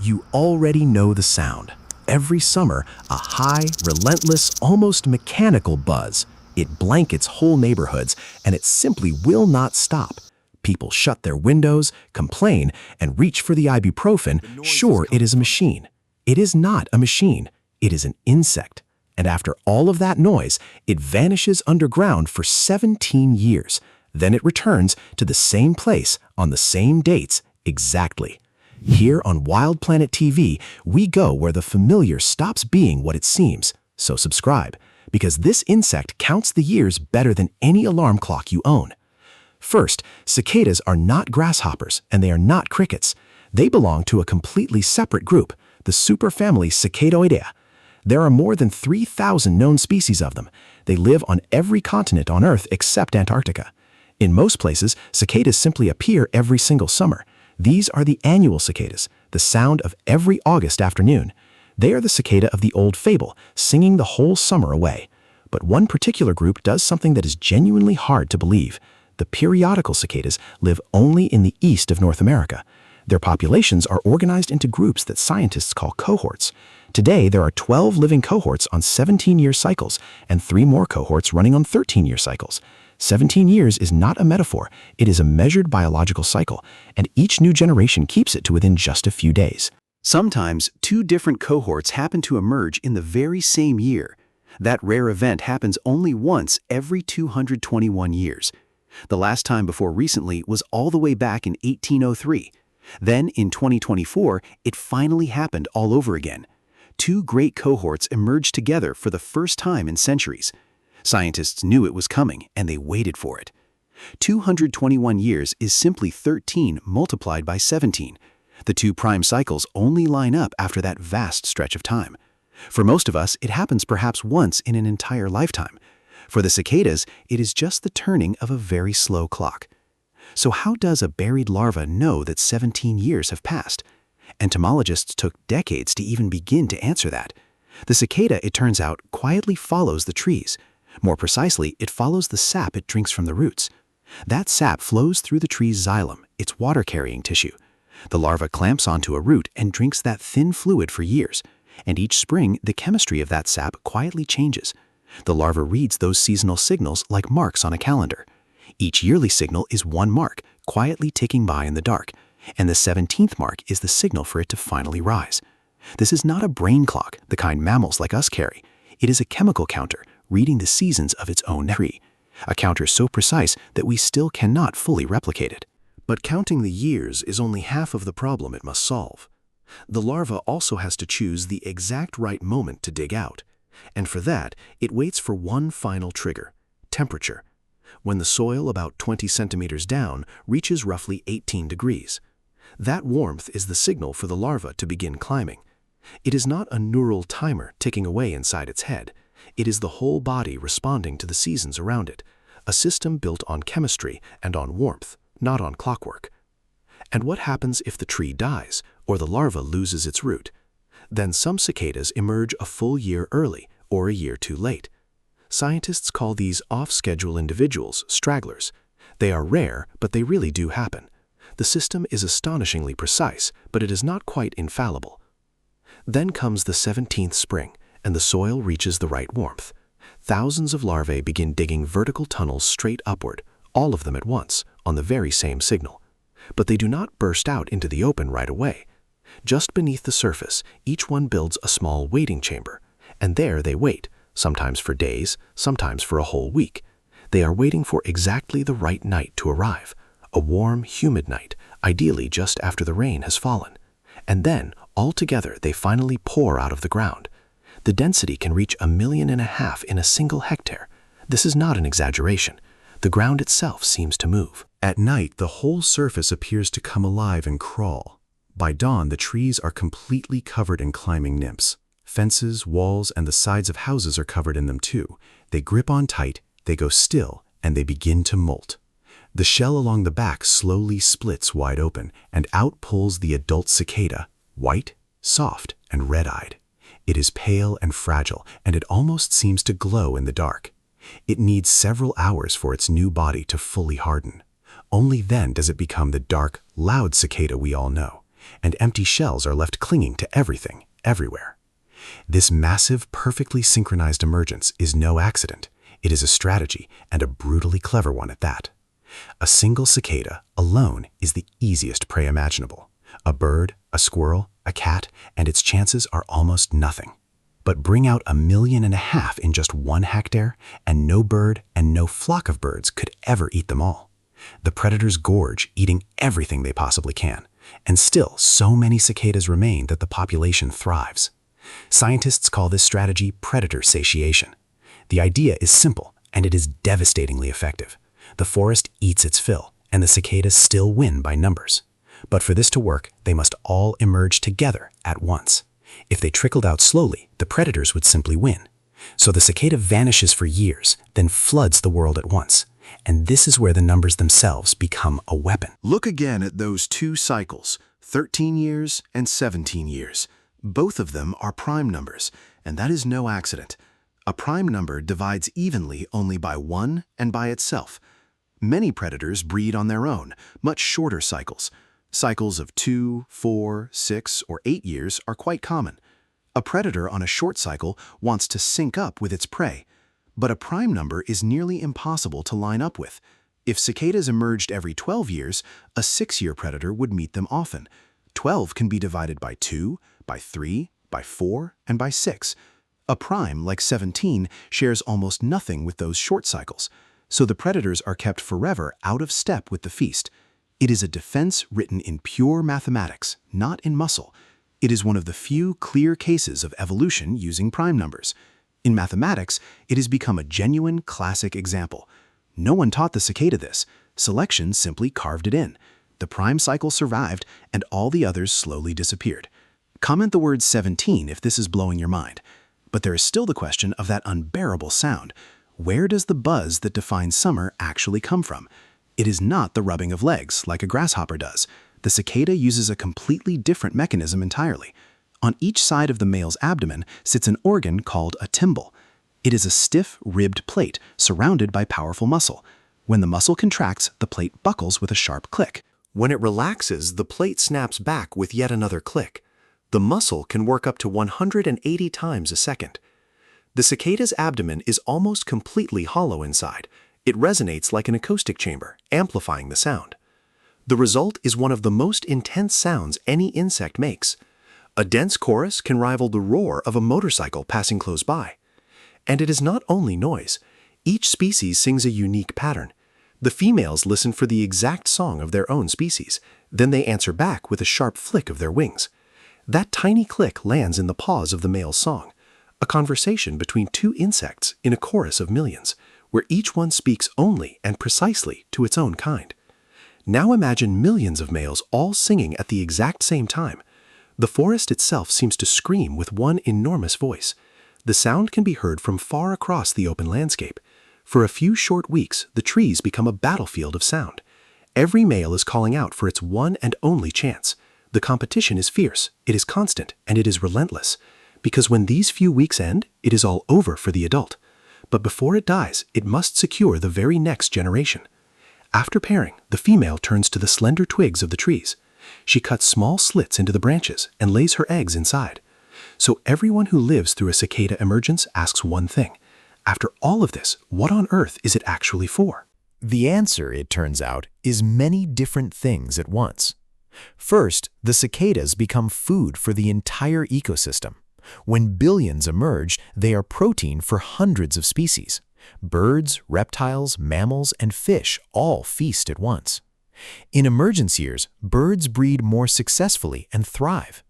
You already know the sound. Every summer, a high, relentless, almost mechanical buzz. It blankets whole neighborhoods, and it simply will not stop. People shut their windows, complain, and reach for the ibuprofen, sure it is a machine. It is not a machine. It is an insect. And after all of that noise, it vanishes underground for 17 years. Then it returns to the same place on the same dates exactly. Here on Wild Planet TV, we go where the familiar stops being what it seems. So subscribe, because this insect counts the years better than any alarm clock you own. First, cicadas are not grasshoppers, and they are not crickets. They belong to a completely separate group, the superfamily Cicadoidea. There are more than 3,000 known species of them. They live on every continent on Earth except Antarctica. In most places, cicadas simply appear every single summer. These are the annual cicadas, the sound of every August afternoon. They are the cicada of the old fable, singing the whole summer away. But one particular group does something that is genuinely hard to believe. The periodical cicadas live only in the east of North America. Their populations are organized into groups that scientists call cohorts. Today, there are 12 living cohorts on 17-year cycles and 3 more cohorts running on 13-year cycles. 17 years is not a metaphor, it is a measured biological cycle, and each new generation keeps it to within just a few days. Sometimes, 2 different cohorts happen to emerge in the very same year. That rare event happens only once every 221 years. The last time before recently was all the way back in 1803. Then, in 2024, it finally happened all over again. 2 great cohorts emerged together for the first time in centuries. Scientists knew it was coming, and they waited for it. 221 years is simply 13 multiplied by 17. The 2 prime cycles only line up after that vast stretch of time. For most of us, it happens perhaps once in an entire lifetime. For the cicadas, it is just the turning of a very slow clock. So how does a buried larva know that 17 years have passed? Entomologists took decades to even begin to answer that. The cicada, it turns out, quietly follows the trees. More precisely, it follows the sap it drinks from the roots. That sap flows through the tree's xylem, its water-carrying tissue. The larva clamps onto a root and drinks that thin fluid for years. And each spring, the chemistry of that sap quietly changes. The larva reads those seasonal signals like marks on a calendar. Each yearly signal is 1 mark, quietly ticking by in the dark. And the 17th mark is the signal for it to finally rise. This is not a brain clock, the kind mammals like us carry. It is a chemical counter, reading the seasons of its own tree. A counter so precise that we still cannot fully replicate it. But counting the years is only half of the problem it must solve. The larva also has to choose the exact right moment to dig out. And for that, it waits for one final trigger: temperature. When the soil about 20 centimeters down reaches roughly 18 degrees. That warmth is the signal for the larva to begin climbing. It is not a neural timer ticking away inside its head. It is the whole body responding to the seasons around it, a system built on chemistry and on warmth, not on clockwork. And what happens if the tree dies or the larva loses its root? Then some cicadas emerge a full year early or a year too late. Scientists call these off-schedule individuals stragglers. They are rare, but they really do happen. The system is astonishingly precise, but it is not quite infallible. Then comes the 17th spring, and the soil reaches the right warmth. Thousands of larvae begin digging vertical tunnels straight upward, all of them at once, on the very same signal. But they do not burst out into the open right away. Just beneath the surface, each one builds a small waiting chamber, and there they wait, sometimes for days, sometimes for a whole week. They are waiting for exactly the right night to arrive, a warm, humid night, ideally just after the rain has fallen. And then, all together, they finally pour out of the ground. The density can reach 1.5 million in a single hectare. This is not an exaggeration. The ground itself seems to move. At night, the whole surface appears to come alive and crawl. By dawn, the trees are completely covered in climbing nymphs. Fences, walls, and the sides of houses are covered in them too. They grip on tight, they go still, and they begin to molt. The shell along the back slowly splits wide open, and out pulls the adult cicada, white, soft, and red-eyed. It is pale and fragile, and it almost seems to glow in the dark. It needs several hours for its new body to fully harden. Only then does it become the dark, loud cicada we all know. and empty shells are left clinging to everything, everywhere. This massive, perfectly synchronized emergence is no accident. It is a strategy, and a brutally clever one at that. A single cicada, alone, is the easiest prey imaginable. A bird, a squirrel, a cat, and its chances are almost nothing. But bring out 1.5 million in just 1 hectare, and no bird and no flock of birds could ever eat them all. The predators gorge, eating everything they possibly can, and still so many cicadas remain that the population thrives. Scientists call this strategy predator satiation. The idea is simple, and it is devastatingly effective. The forest eats its fill, and the cicadas still win by numbers. But for this to work, they must all emerge together at once. If they trickled out slowly, the predators would simply win. So the cicada vanishes for years, then floods the world at once. And this is where the numbers themselves become a weapon. Look again at those 2 cycles, 13 years and 17 years. Both of them are prime numbers, and that is no accident. A prime number divides evenly only by 1 and by itself. Many predators breed on their own, much shorter cycles. Cycles of 2, 4, 6, or 8 years are quite common. A predator on a short cycle wants to sync up with its prey, but a prime number is nearly impossible to line up with. If cicadas emerged every 12 years, a 6-year predator would meet them often. 12 can be divided by 2, by 3, by 4, and by 6. A prime, like 17, shares almost nothing with those short cycles, so the predators are kept forever out of step with the feast. It is a defense written in pure mathematics, not in muscle. It is one of the few clear cases of evolution using prime numbers. In mathematics, it has become a genuine classic example. No one taught the cicada this. Selection simply carved it in. The prime cycle survived, and all the others slowly disappeared. Comment the word 17 if this is blowing your mind. But there is still the question of that unbearable sound. Where does the buzz that defines summer actually come from? It is not the rubbing of legs, like a grasshopper does. The cicada uses a completely different mechanism entirely. On each side of the male's abdomen sits an organ called a tymbal. It is a stiff, ribbed plate surrounded by powerful muscle. When the muscle contracts, the plate buckles with a sharp click. When it relaxes, the plate snaps back with yet another click. The muscle can work up to 180 times a second. The cicada's abdomen is almost completely hollow inside. It resonates like an acoustic chamber, amplifying the sound. The result is one of the most intense sounds any insect makes. A dense chorus can rival the roar of a motorcycle passing close by. And it is not only noise. Each species sings a unique pattern. The females listen for the exact song of their own species. Then they answer back with a sharp flick of their wings. That tiny click lands in the pause of the male's song, a conversation between 2 insects in a chorus of millions, where each one speaks only and precisely to its own kind. Now imagine millions of males all singing at the exact same time. The forest itself seems to scream with one enormous voice. The sound can be heard from far across the open landscape. For a few short weeks, the trees become a battlefield of sound. Every male is calling out for its one and only chance. The competition is fierce, it is constant, and it is relentless. Because when these few weeks end, it is all over for the adult. But before it dies, it must secure the very next generation. After pairing, the female turns to the slender twigs of the trees. She cuts small slits into the branches and lays her eggs inside. So everyone who lives through a cicada emergence asks one thing. After all of this, what on earth is it actually for? The answer, it turns out, is many different things at once. First, the cicadas become food for the entire ecosystem. When billions emerge, they are protein for hundreds of species. Birds, reptiles, mammals, and fish all feast at once. In emergence years, birds breed more successfully and thrive.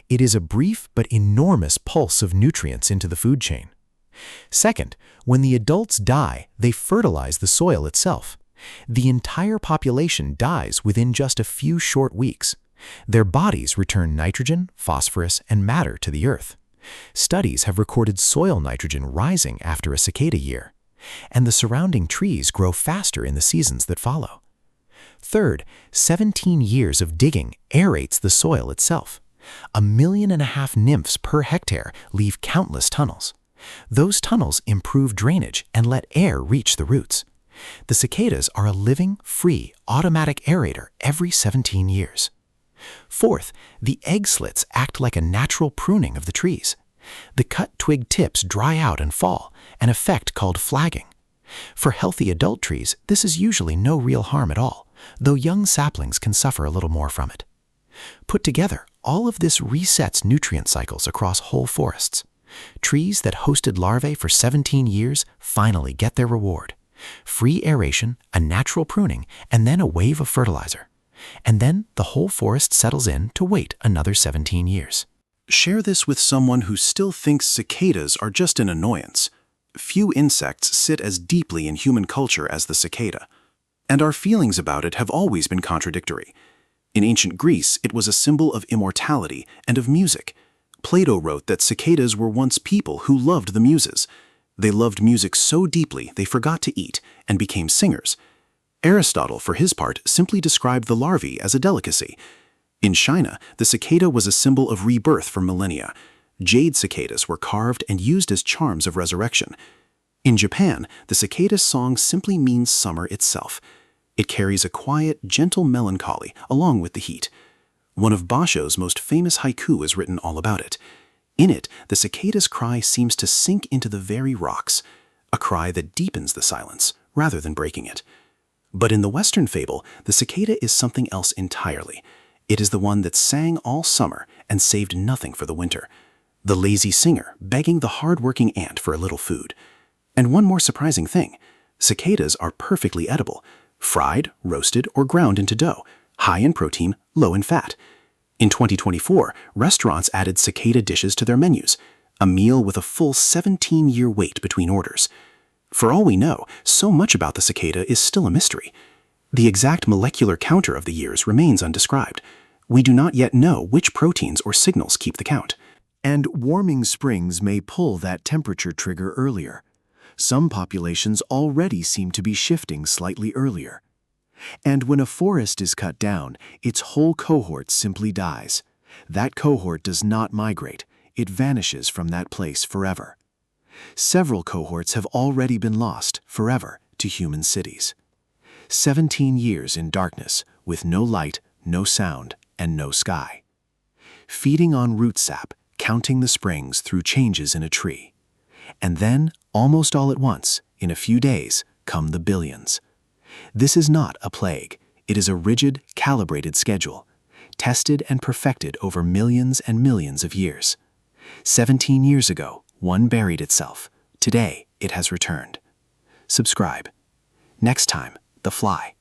It is a brief but enormous pulse of nutrients into the food chain. Second, when the adults die, they fertilize the soil itself. The entire population dies within just a few short weeks. Their bodies return nitrogen, phosphorus, and matter to the earth. Studies have recorded soil nitrogen rising after a cicada year, and the surrounding trees grow faster in the seasons that follow. Third, 17 years of digging aerates the soil itself. 1.5 million nymphs per hectare leave countless tunnels. Those tunnels improve drainage and let air reach the roots. The cicadas are a living, free, automatic aerator every 17 years. Fourth, the egg slits act like a natural pruning of the trees. The cut twig tips dry out and fall, an effect called flagging. For healthy adult trees, this is usually no real harm at all, though young saplings can suffer a little more from it. Put together, all of this resets nutrient cycles across whole forests. Trees that hosted larvae for 17 years finally get their reward. Free aeration, a natural pruning, and then a wave of fertilizer. And then the whole forest settles in to wait another 17 years. Share this with someone who still thinks cicadas are just an annoyance. Few insects sit as deeply in human culture as the cicada. And our feelings about it have always been contradictory. In ancient Greece, it was a symbol of immortality and of music. Plato wrote that cicadas were once people who loved the muses. They loved music so deeply they forgot to eat and became singers. Aristotle, for his part, simply described the larvae as a delicacy. In China, the cicada was a symbol of rebirth for millennia. Jade cicadas were carved and used as charms of resurrection. In Japan, the cicada's song simply means summer itself. It carries a quiet, gentle melancholy along with the heat. One of Basho's most famous haiku is written all about it. In it, the cicada's cry seems to sink into the very rocks, a cry that deepens the silence rather than breaking it. But in the Western fable, the cicada is something else entirely. It is the one that sang all summer and saved nothing for the winter. The lazy singer begging the hard-working ant for a little food. And one more surprising thing, cicadas are perfectly edible, fried, roasted, or ground into dough, high in protein, low in fat. In 2024, restaurants added cicada dishes to their menus, a meal with a full 17-year wait between orders. For all we know, so much about the cicada is still a mystery. The exact molecular counter of the years remains undescribed. We do not yet know which proteins or signals keep the count. And warming springs may pull that temperature trigger earlier. Some populations already seem to be shifting slightly earlier. And when a forest is cut down, its whole cohort simply dies. That cohort does not migrate. It vanishes from that place forever. Several cohorts have already been lost forever to human cities. 17 years in darkness, with no light, no sound, and no sky. Feeding on root sap, counting the springs through changes in a tree. And then, almost all at once, in a few days, come the billions. This is not a plague. It is a rigid, calibrated schedule, tested and perfected over millions and millions of years. 17 years ago, one buried itself. Today, it has returned. Subscribe. Next time, the fly.